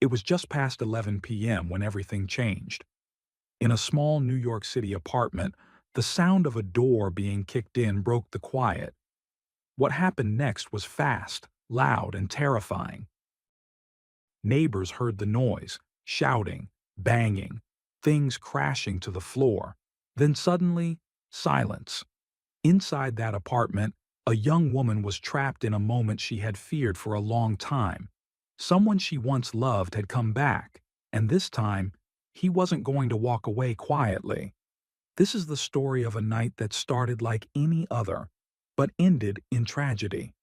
It was just past 11 p.m. when everything changed. In a small New York City apartment, the sound of a door being kicked in broke the quiet. What happened next was fast, loud, and terrifying. Neighbors heard the noise, shouting, banging, things crashing to the floor. Then suddenly, silence. Inside that apartment, a young woman was trapped in a moment she had feared for a long time. Someone she once loved had come back, and this time, he wasn't going to walk away quietly. This is the story of a night that started like any other, but ended in tragedy.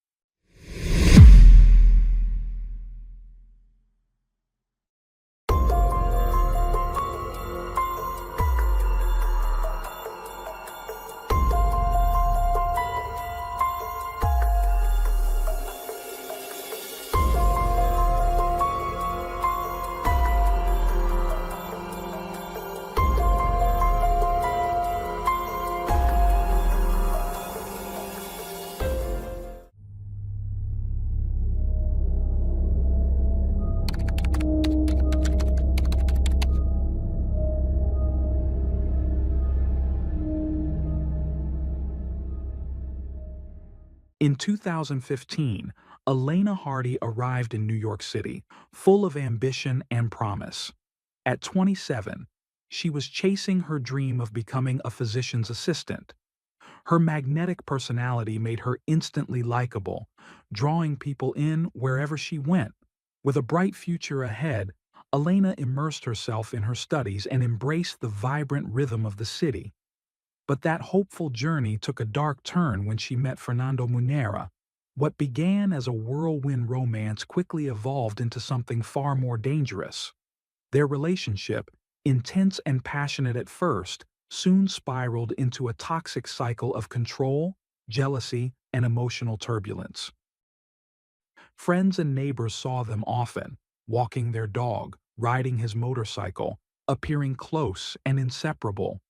In 2015, Elena Hardy arrived in New York City, full of ambition and promise. At 27, she was chasing her dream of becoming a physician's assistant. Her magnetic personality made her instantly likable, drawing people in wherever she went. With a bright future ahead, Elena immersed herself in her studies and embraced the vibrant rhythm of the city. But that hopeful journey took a dark turn when she met Fernando Munera. What began as a whirlwind romance quickly evolved into something far more dangerous. Their relationship, intense and passionate at first, soon spiraled into a toxic cycle of control, jealousy, and emotional turbulence. Friends and neighbors saw them often, walking their dog, riding his motorcycle, appearing close and inseparable.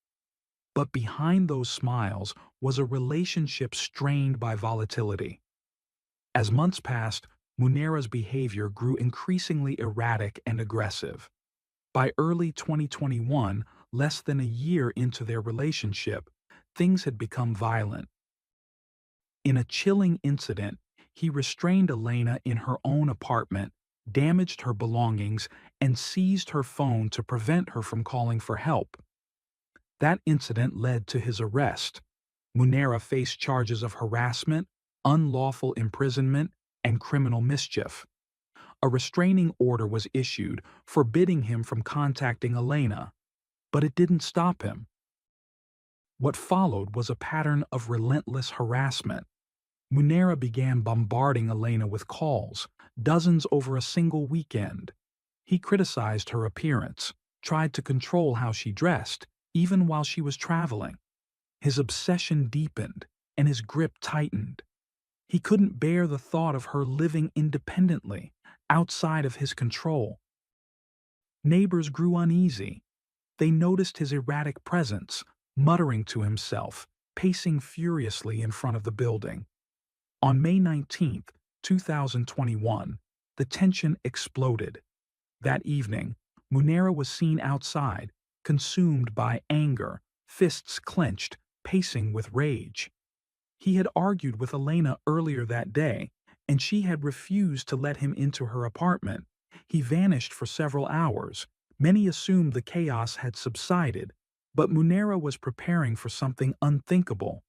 But behind those smiles was a relationship strained by volatility. As months passed, Munera's behavior grew increasingly erratic and aggressive. By early 2021, less than a year into their relationship, things had become violent. In a chilling incident, he restrained Elena in her own apartment, damaged her belongings, and seized her phone to prevent her from calling for help. That incident led to his arrest. Munera faced charges of harassment, unlawful imprisonment, and criminal mischief. A restraining order was issued, forbidding him from contacting Elena, but it didn't stop him. What followed was a pattern of relentless harassment. Munera began bombarding Elena with calls, dozens over a single weekend. He criticized her appearance, tried to control how she dressed, even while she was traveling. His obsession deepened, and his grip tightened. He couldn't bear the thought of her living independently, outside of his control. Neighbors grew uneasy. They noticed his erratic presence, muttering to himself, pacing furiously in front of the building. On May 19, 2021, the tension exploded. That evening, Munera was seen outside, consumed by anger, fists clenched, pacing with rage. He had argued with Elena earlier that day, and she had refused to let him into her apartment. He vanished for several hours. Many assumed the chaos had subsided, but Munera was preparing for something unthinkable.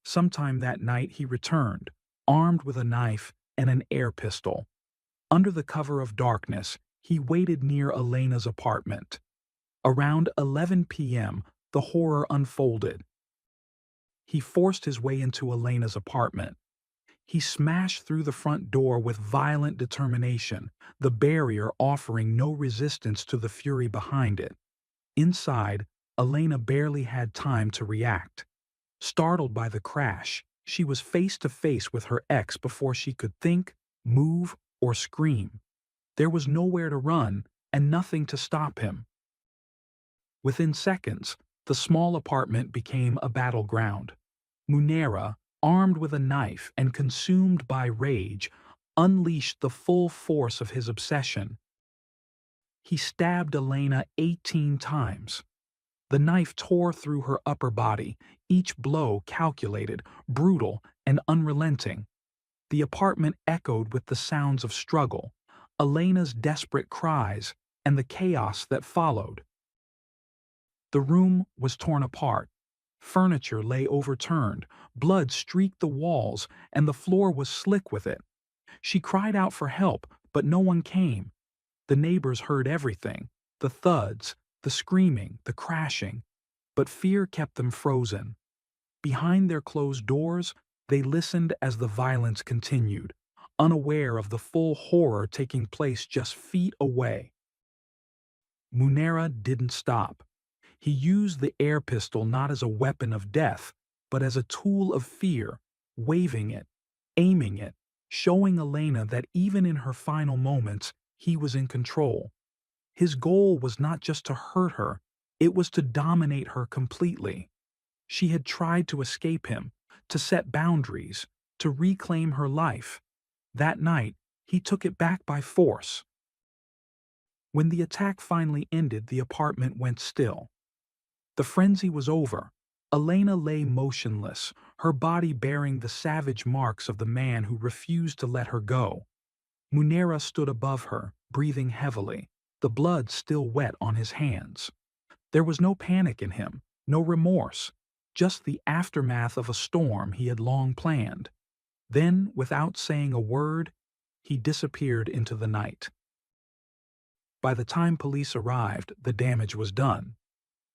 Sometime that night he returned, armed with a knife and an air pistol. Under the cover of darkness, he waited near Elena's apartment. Around 11 p.m., the horror unfolded. He forced his way into Elena's apartment. He smashed through the front door with violent determination, the barrier offering no resistance to the fury behind it. Inside, Elena barely had time to react. Startled by the crash, she was face to face with her ex before she could think, move, or scream. There was nowhere to run and nothing to stop him. Within seconds, the small apartment became a battleground. Munera, armed with a knife and consumed by rage, unleashed the full force of his obsession. He stabbed Elena 18 times. The knife tore through her upper body, each blow calculated, brutal, and unrelenting. The apartment echoed with the sounds of struggle, Elena's desperate cries, and the chaos that followed. The room was torn apart. Furniture lay overturned, blood streaked the walls, and the floor was slick with it. She cried out for help, but no one came. The neighbors heard everything, the thuds, the screaming, the crashing, but fear kept them frozen. Behind their closed doors, they listened as the violence continued, unaware of the full horror taking place just feet away. Munera didn't stop. He used the air pistol not as a weapon of death, but as a tool of fear, waving it, aiming it, showing Elena that even in her final moments, he was in control. His goal was not just to hurt her, it was to dominate her completely. She had tried to escape him, to set boundaries, to reclaim her life. That night, he took it back by force. When the attack finally ended, the apartment went still. The frenzy was over. Elena lay motionless, her body bearing the savage marks of the man who refused to let her go. Munera stood above her, breathing heavily, the blood still wet on his hands. There was no panic in him, no remorse, just the aftermath of a storm he had long planned. Then, without saying a word, he disappeared into the night. By the time police arrived, the damage was done.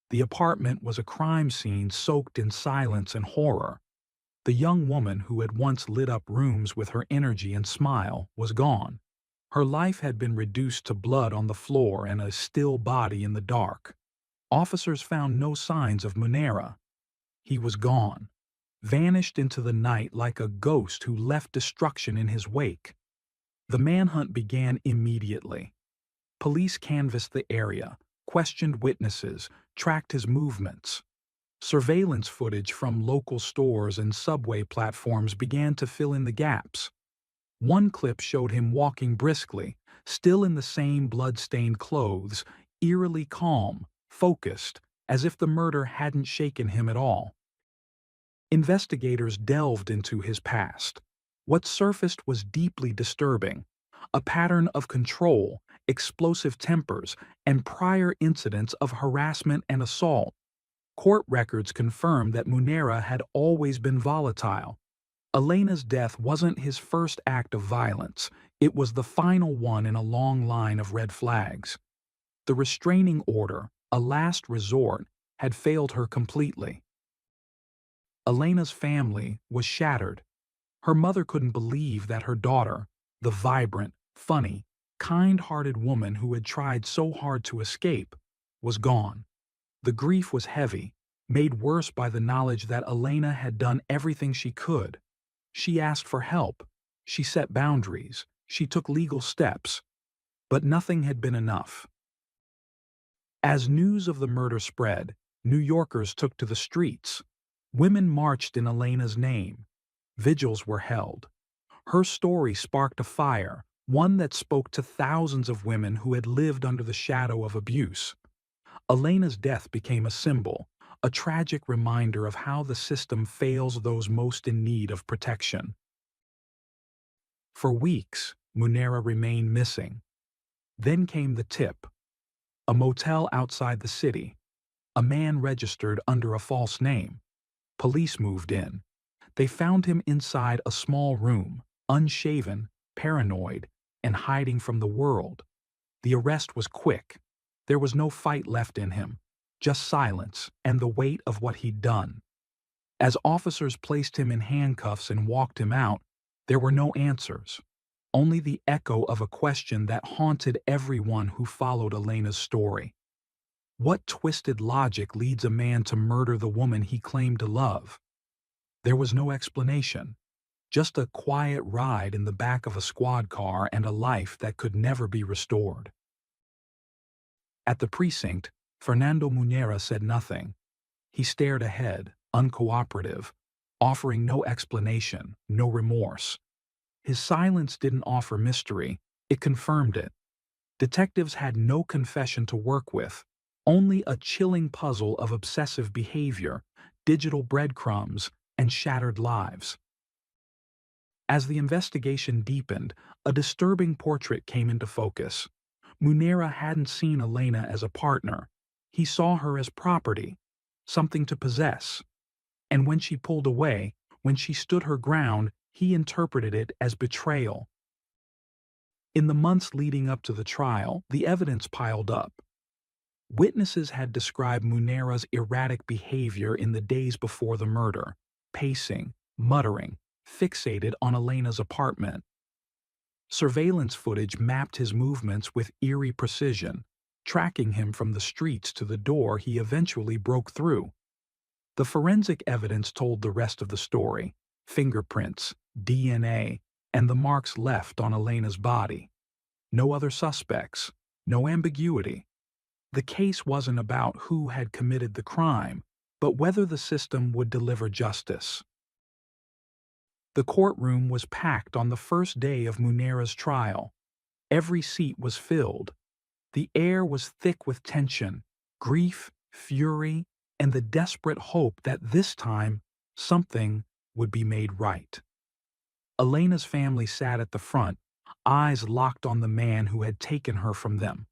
The apartment was a crime scene soaked in silence and horror. The young woman who had once lit up rooms with her energy and smile was gone. Her life had been reduced to blood on the floor and a still body in the dark. Officers found no signs of Munera. He was gone, vanished into the night like a ghost who left destruction in his wake. The manhunt began immediately. Police canvassed the area, questioned witnesses, tracked his movements. Surveillance footage from local stores and subway platforms began to fill in the gaps. One clip showed him walking briskly, still in the same blood-stained clothes, eerily calm, focused, as if the murder hadn't shaken him at all. Investigators delved into his past. What surfaced was deeply disturbing, a pattern of control, explosive tempers, and prior incidents of harassment and assault. Court records confirmed that Munera had always been volatile. Elena's death wasn't his first act of violence, it was the final one in a long line of red flags. The restraining order, a last resort, had failed her completely. Elena's family was shattered. Her mother couldn't believe that her daughter, the vibrant, funny, kind-hearted woman who had tried so hard to escape, was gone. The grief was heavy, made worse by the knowledge that Elena had done everything she could. She asked for help, she set boundaries, she took legal steps, but nothing had been enough. As news of the murder spread, New Yorkers took to the streets. Women marched in Elena's name. Vigils were held. Her story sparked a fire, one that spoke to thousands of women who had lived under the shadow of abuse. Elena's death became a symbol, a tragic reminder of how the system fails those most in need of protection. For weeks, Munera remained missing. Then came the tip. A motel outside the city. A man registered under a false name. Police moved in. They found him inside a small room, unshaven, paranoid, and hiding from the world. The arrest was quick. There was no fight left in him, just silence and the weight of what he'd done. As officers placed him in handcuffs and walked him out, there were no answers, only the echo of a question that haunted everyone who followed Elena's story. What twisted logic leads a man to murder the woman he claimed to love? There was no explanation, just a quiet ride in the back of a squad car and a life that could never be restored. At the precinct, Fernando Munera said nothing. He stared ahead, uncooperative, offering no explanation, no remorse. His silence didn't offer mystery, it confirmed it. Detectives had no confession to work with, only a chilling puzzle of obsessive behavior, digital breadcrumbs, and shattered lives. As the investigation deepened, a disturbing portrait came into focus. Munera hadn't seen Elena as a partner. He saw her as property, something to possess. And when she pulled away, when she stood her ground, he interpreted it as betrayal. In the months leading up to the trial, the evidence piled up. Witnesses had described Munera's erratic behavior in the days before the murder, pacing, muttering, fixated on Elena's apartment. Surveillance footage mapped his movements with eerie precision, tracking him from the streets to the door he eventually broke through. The forensic evidence told the rest of the story: fingerprints, DNA, and the marks left on Elena's body. No other suspects, no ambiguity. The case wasn't about who had committed the crime, but whether the system would deliver justice. The courtroom was packed on the first day of Munera's trial. Every seat was filled. The air was thick with tension, grief, fury, and the desperate hope that this time something would be made right. Elena's family sat at the front, eyes locked on the man who had taken her from them.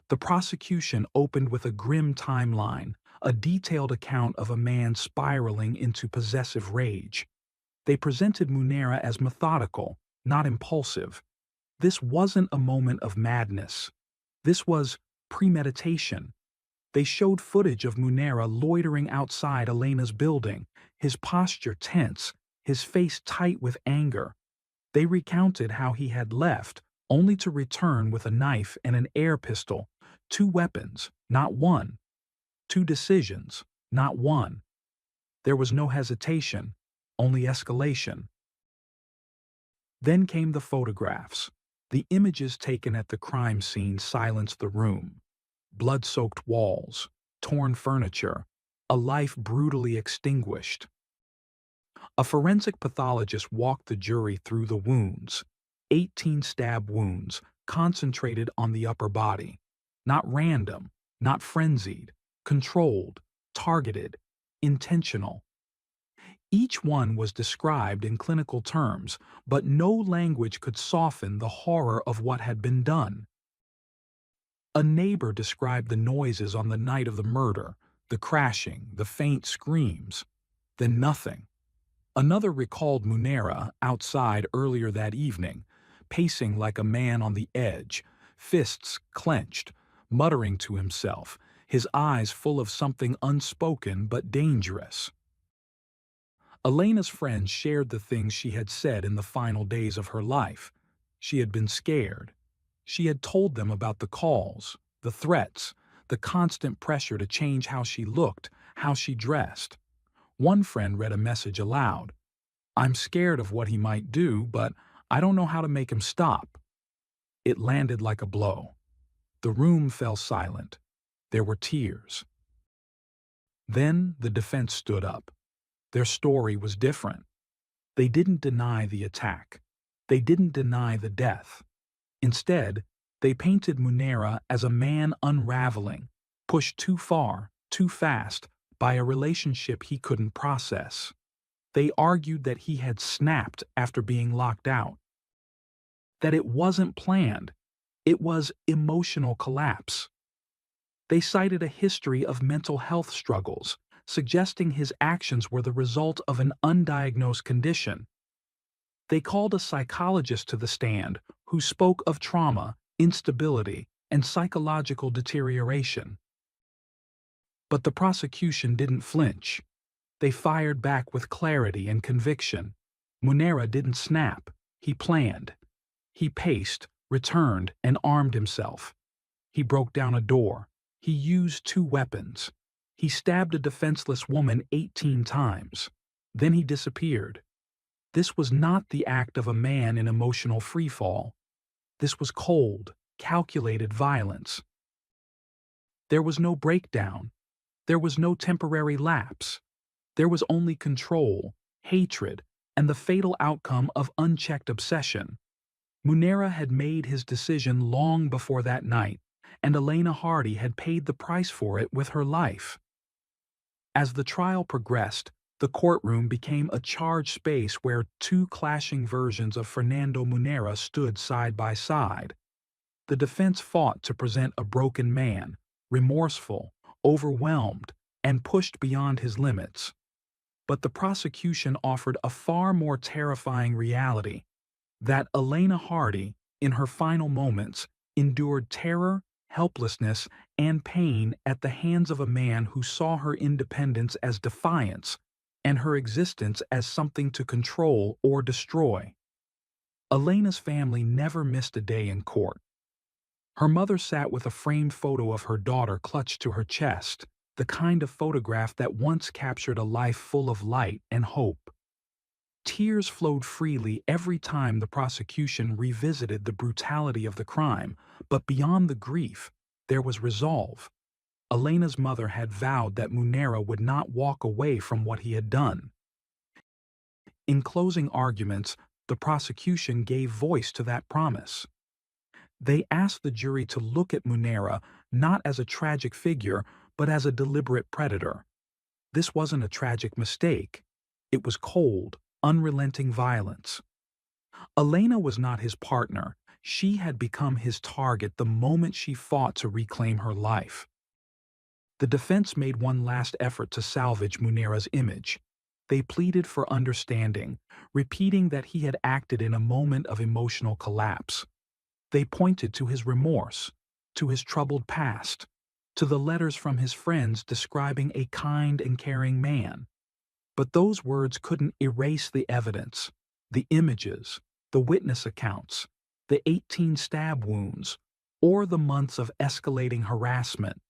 The prosecution opened with a grim timeline, a detailed account of a man spiraling into possessive rage. They presented Munera as methodical, not impulsive. This wasn't a moment of madness. This was premeditation. They showed footage of Munera loitering outside Elena's building, his posture tense, his face tight with anger. They recounted how he had left, only to return with a knife and an air pistol, 2 weapons, not one, 2 decisions, not one. There was no hesitation, only escalation. Then came the photographs. The images taken at the crime scene silenced the room. Blood-soaked walls, torn furniture, a life brutally extinguished. A forensic pathologist walked the jury through the wounds, 18 stab wounds concentrated on the upper body. Not random, not frenzied, controlled, targeted, intentional. Each one was described in clinical terms, but no language could soften the horror of what had been done. A neighbor described the noises on the night of the murder, the crashing, the faint screams, then nothing. Another recalled Munera outside earlier that evening, pacing like a man on the edge, fists clenched, muttering to himself, his eyes full of something unspoken but dangerous. Elena's friends shared the things she had said in the final days of her life. She had been scared. She had told them about the calls, the threats, the constant pressure to change how she looked, how she dressed. One friend read a message aloud. "I'm scared of what he might do, but I don't know how to make him stop." It landed like a blow. The room fell silent. There were tears. Then the defense stood up. Their story was different. They didn't deny the attack. They didn't deny the death. Instead, they painted Munera as a man unraveling, pushed too far, too fast, by a relationship he couldn't process. They argued that he had snapped after being locked out. That it wasn't planned. It was emotional collapse. They cited a history of mental health struggles, suggesting his actions were the result of an undiagnosed condition. They called a psychologist to the stand who spoke of trauma, instability, and psychological deterioration. But the prosecution didn't flinch. They fired back with clarity and conviction. Munera didn't snap. He planned. He paced, returned, and armed himself. He broke down a door. He used 2 weapons. He stabbed a defenseless woman 18 times. Then he disappeared. This was not the act of a man in emotional freefall. This was cold, calculated violence. There was no breakdown. There was no temporary lapse. There was only control, hatred, and the fatal outcome of unchecked obsession. Munera had made his decision long before that night, and Elena Hardy had paid the price for it with her life. As the trial progressed, the courtroom became a charged space where two clashing versions of Fernando Munera stood side by side. The defense fought to present a broken man, remorseful, overwhelmed, and pushed beyond his limits. But the prosecution offered a far more terrifying reality: that Elena Hardy, in her final moments, endured terror, helplessness, and pain at the hands of a man who saw her independence as defiance and her existence as something to control or destroy. Elena's family never missed a day in court. Her mother sat with a framed photo of her daughter clutched to her chest, the kind of photograph that once captured a life full of light and hope. Tears flowed freely every time the prosecution revisited the brutality of the crime, but beyond the grief, there was resolve. Elena's mother had vowed that Munera would not walk away from what he had done. In closing arguments, the prosecution gave voice to that promise. They asked the jury to look at Munera not as a tragic figure, but as a deliberate predator. This wasn't a tragic mistake. It was cold, unrelenting violence. Elena was not his partner. She had become his target the moment she fought to reclaim her life. The defense made one last effort to salvage Munera's image. They pleaded for understanding, repeating that he had acted in a moment of emotional collapse. They pointed to his remorse, to his troubled past, to the letters from his friends describing a kind and caring man. But those words couldn't erase the evidence, the images, the witness accounts, the 18 stab wounds, or the months of escalating harassment.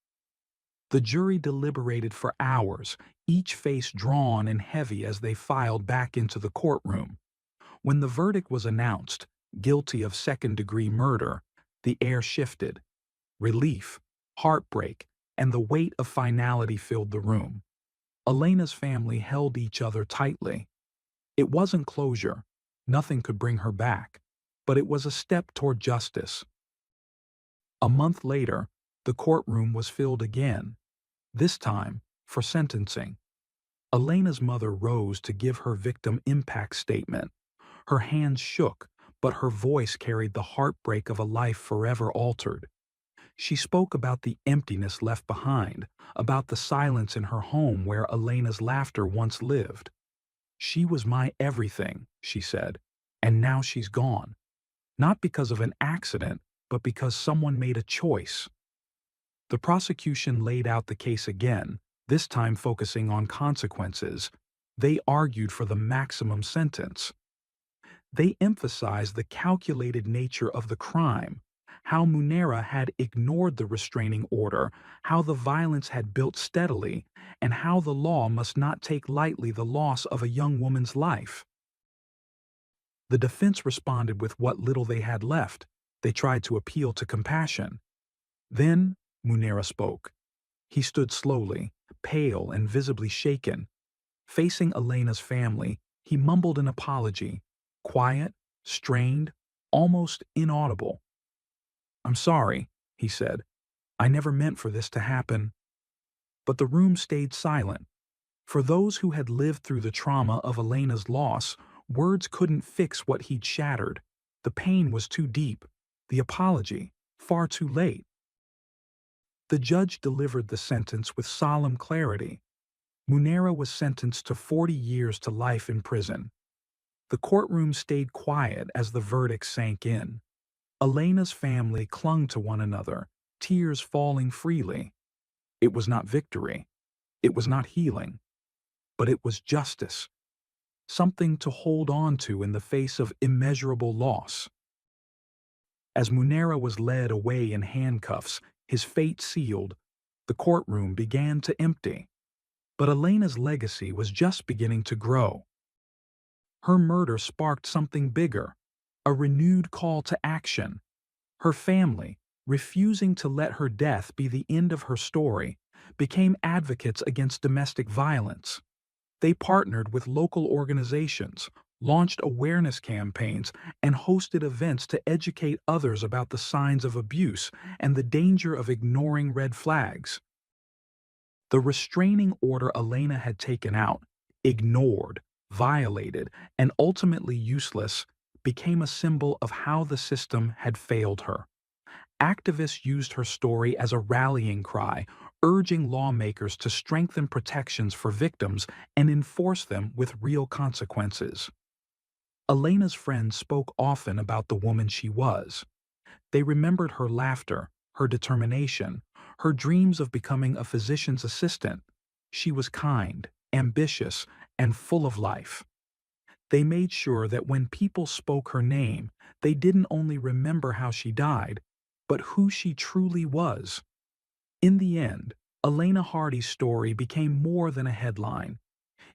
The jury deliberated for hours, each face drawn and heavy as they filed back into the courtroom. When the verdict was announced, guilty of second-degree murder, the air shifted. Relief, heartbreak, and the weight of finality filled the room. Elena's family held each other tightly. It wasn't closure. Nothing could bring her back. But it was a step toward justice. A month later, the courtroom was filled again, this time for sentencing. Elena's mother rose to give her victim impact statement. Her hands shook, but her voice carried the heartbreak of a life forever altered. She spoke about the emptiness left behind, about the silence in her home where Elena's laughter once lived. "She was my everything," she said, "and now she's gone. Not because of an accident, but because someone made a choice." The prosecution laid out the case again, this time focusing on consequences. They argued for the maximum sentence. They emphasized the calculated nature of the crime, how Munera had ignored the restraining order, how the violence had built steadily, and how the law must not take lightly the loss of a young woman's life. The defense responded with what little they had left. They tried to appeal to compassion. Then Munera spoke. He stood slowly, pale and visibly shaken. Facing Elena's family, he mumbled an apology, quiet, strained, almost inaudible. "I'm sorry," he said. "I never meant for this to happen." But the room stayed silent. For those who had lived through the trauma of Elena's loss, words couldn't fix what he'd shattered. The pain was too deep, the apology far too late. The judge delivered the sentence with solemn clarity. Munera was sentenced to 40 years to life in prison. The courtroom stayed quiet as the verdict sank in. Elena's family clung to one another, tears falling freely. It was not victory. It was not healing. But it was justice. Something to hold on to in the face of immeasurable loss. As Munera was led away in handcuffs, his fate sealed, the courtroom began to empty. But Elena's legacy was just beginning to grow. Her murder sparked something bigger, a renewed call to action. Her family, refusing to let her death be the end of her story, became advocates against domestic violence. They partnered with local organizations, launched awareness campaigns, and hosted events to educate others about the signs of abuse and the danger of ignoring red flags. The restraining order Elena had taken out, ignored, violated, and ultimately useless, became a symbol of how the system had failed her. Activists used her story as a rallying cry, urging lawmakers to strengthen protections for victims and enforce them with real consequences. Elena's friends spoke often about the woman she was. They remembered her laughter, her determination, her dreams of becoming a physician's assistant. She was kind, ambitious, and full of life. They made sure that when people spoke her name, they didn't only remember how she died, but who she truly was. In the end, Elena Hardy's story became more than a headline.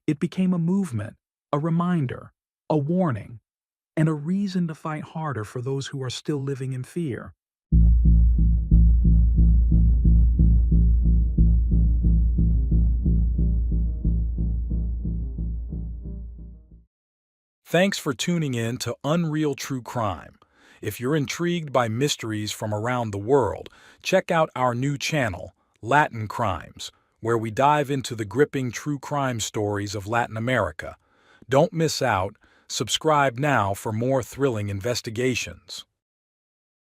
It became a movement, a reminder, a warning, and a reason to fight harder for those who are still living in fear. Thanks for tuning in to Unreal True Crime. If you're intrigued by mysteries from around the world, check out our new channel, Latin Crimes, where we dive into the gripping true crime stories of Latin America. Don't miss out. Subscribe now for more thrilling investigations.